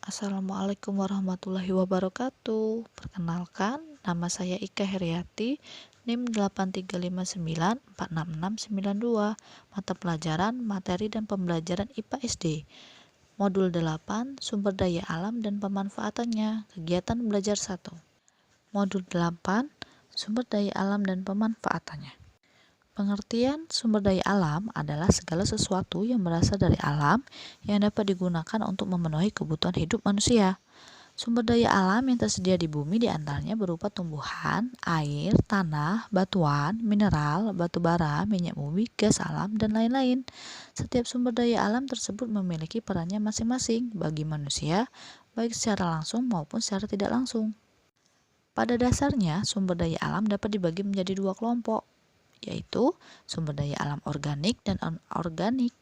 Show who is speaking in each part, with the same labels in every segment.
Speaker 1: Assalamualaikum warahmatullahi wabarakatuh. Perkenalkan, nama saya Ika Heriati, NIM 835946692, mata pelajaran, materi dan pembelajaran IPA SD. Modul 8, sumber daya alam dan pemanfaatannya, kegiatan belajar 1. Modul 8, sumber daya alam dan pemanfaatannya. Pengertian sumber daya alam adalah segala sesuatu yang berasal dari alam yang dapat digunakan untuk memenuhi kebutuhan hidup manusia. Sumber daya alam yang tersedia di bumi diantaranya berupa tumbuhan, air, tanah, batuan, mineral, batu bara, minyak bumi, gas alam, dan lain-lain. Setiap sumber daya alam tersebut memiliki perannya masing-masing bagi manusia, baik secara langsung maupun secara tidak langsung. Pada dasarnya, sumber daya alam dapat dibagi menjadi dua kelompok, yaitu sumber daya alam organik dan anorganik.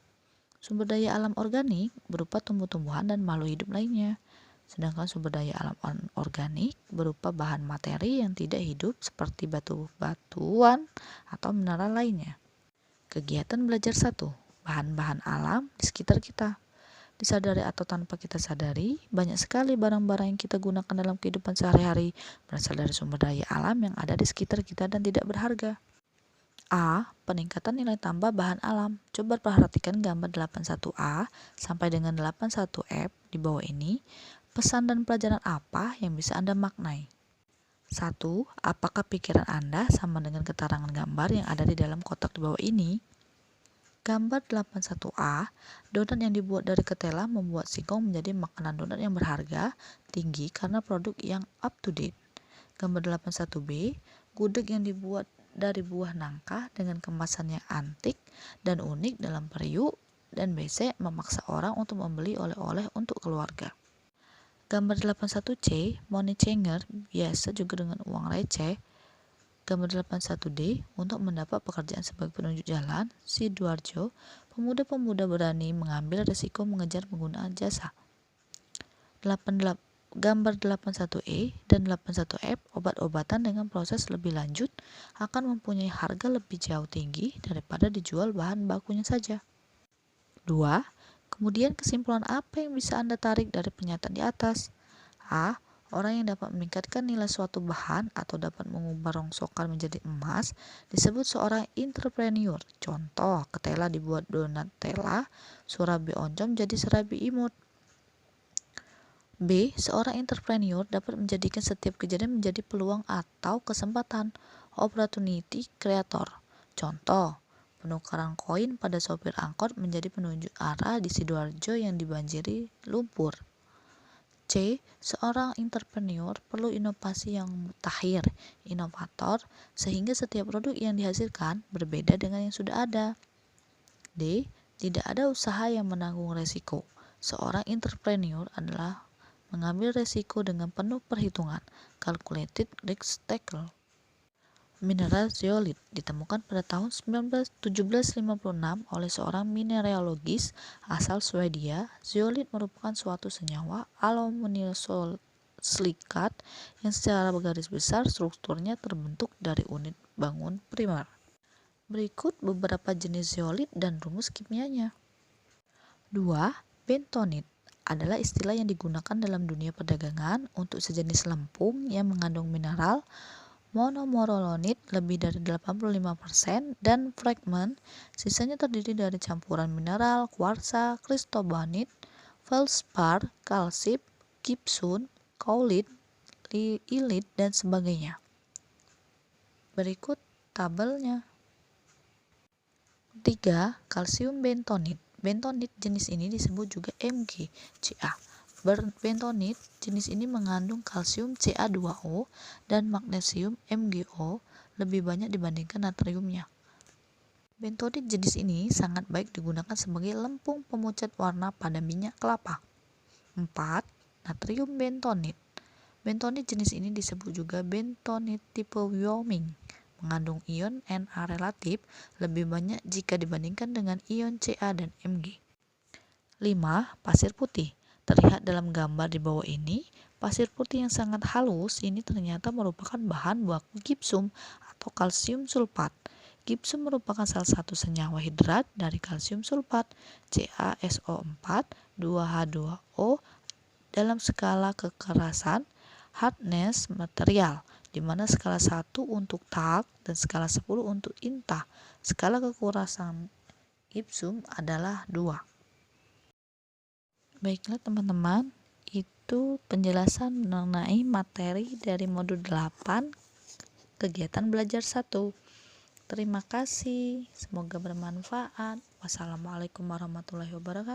Speaker 1: Sumber daya alam organik berupa tumbuh-tumbuhan dan makhluk hidup lainnya, sedangkan sumber daya alam anorganik berupa bahan materi yang tidak hidup seperti batu-batuan atau mineral lainnya. Kegiatan belajar 1. Bahan-bahan alam di sekitar kita. Disadari atau tanpa kita sadari, banyak sekali barang-barang yang kita gunakan dalam kehidupan sehari-hari berasal dari sumber daya alam yang ada di sekitar kita dan tidak berharga. A. Peningkatan nilai tambah bahan alam. Coba perhatikan gambar 81A sampai dengan 81F di bawah ini. Pesan dan pelajaran apa yang bisa Anda maknai? 1. Apakah pikiran Anda sama dengan keterangan gambar yang ada di dalam kotak di bawah ini? Gambar 81A, donat yang dibuat dari ketela membuat singkong menjadi makanan donat yang berharga tinggi karena produk yang up to date. Gambar 81B, gudeg yang dibuat dari buah nangka dengan kemasan yang antik dan unik dalam periuk dan besek memaksa orang untuk membeli oleh-oleh untuk keluarga. Gambar 81C, money changer, biasa juga dengan uang receh. Gambar 81D, untuk mendapat pekerjaan sebagai penunjuk jalan, Sidoarjo, pemuda-pemuda berani mengambil risiko mengejar penggunaan jasa. Gambar 81E dan 81F, obat-obatan dengan proses lebih lanjut akan mempunyai harga lebih jauh tinggi daripada dijual bahan bakunya saja. 2. Kemudian kesimpulan apa yang bisa Anda tarik dari pernyataan di atas? A. Orang yang dapat meningkatkan nilai suatu bahan atau dapat mengubah rongsokan menjadi emas disebut seorang entrepreneur. Contoh, ketela dibuat donatella, surabi oncom jadi serabi imut. B. Seorang entrepreneur dapat menjadikan setiap kejadian menjadi peluang atau kesempatan. Opportunity creator. Contoh, penukaran koin pada sopir angkot menjadi penunjuk arah di Sidoarjo yang dibanjiri lumpur. C. Seorang entrepreneur perlu inovasi yang mutakhir, inovator, sehingga setiap produk yang dihasilkan berbeda dengan yang sudah ada. D. Tidak ada usaha yang menanggung resiko. Seorang entrepreneur adalah mengambil resiko dengan penuh perhitungan, calculated risk taker. Mineral zeolit ditemukan pada tahun 1756 oleh seorang mineralogis asal Swedia. Zeolit merupakan suatu senyawa aluminium silikat yang secara garis besar strukturnya terbentuk dari unit bangun primer. Berikut beberapa jenis zeolit dan rumus kimianya. 2. Bentonit adalah istilah yang digunakan dalam dunia perdagangan untuk sejenis lempung yang mengandung mineral monomorolonit lebih dari 85% dan fragmen sisanya terdiri dari campuran mineral kuarsa, kristobanit, feldspar, kalsit, gypsum, kaolit, lilit, dan sebagainya. Berikut tabelnya. 3. Kalsium bentonit. Bentonit jenis ini disebut juga MgCa. Bentonit jenis ini mengandung kalsium Ca2O dan magnesium MgO lebih banyak dibandingkan natriumnya. Bentonit jenis ini sangat baik digunakan sebagai lempung pemucat warna pada minyak kelapa. 4. Natrium bentonit. Bentonit jenis ini disebut juga bentonit tipe Wyoming. Mengandung ion Na relatif lebih banyak jika dibandingkan dengan ion Ca dan Mg. 5. Pasir putih. Terlihat dalam gambar di bawah ini, pasir putih yang sangat halus ini ternyata merupakan bahan baku gipsum atau kalsium sulfat. Gipsum merupakan salah satu senyawa hidrat dari kalsium sulfat, CaSO4, 2H2O, dalam skala kekerasan hardness material, di mana skala 1 untuk talc dan skala 10 untuk intah. Skala kekerasan gypsum adalah 2. Baiklah teman-teman, itu penjelasan mengenai materi dari modul 8 kegiatan belajar 1. Terima kasih, semoga bermanfaat. Wassalamualaikum warahmatullahi wabarakatuh.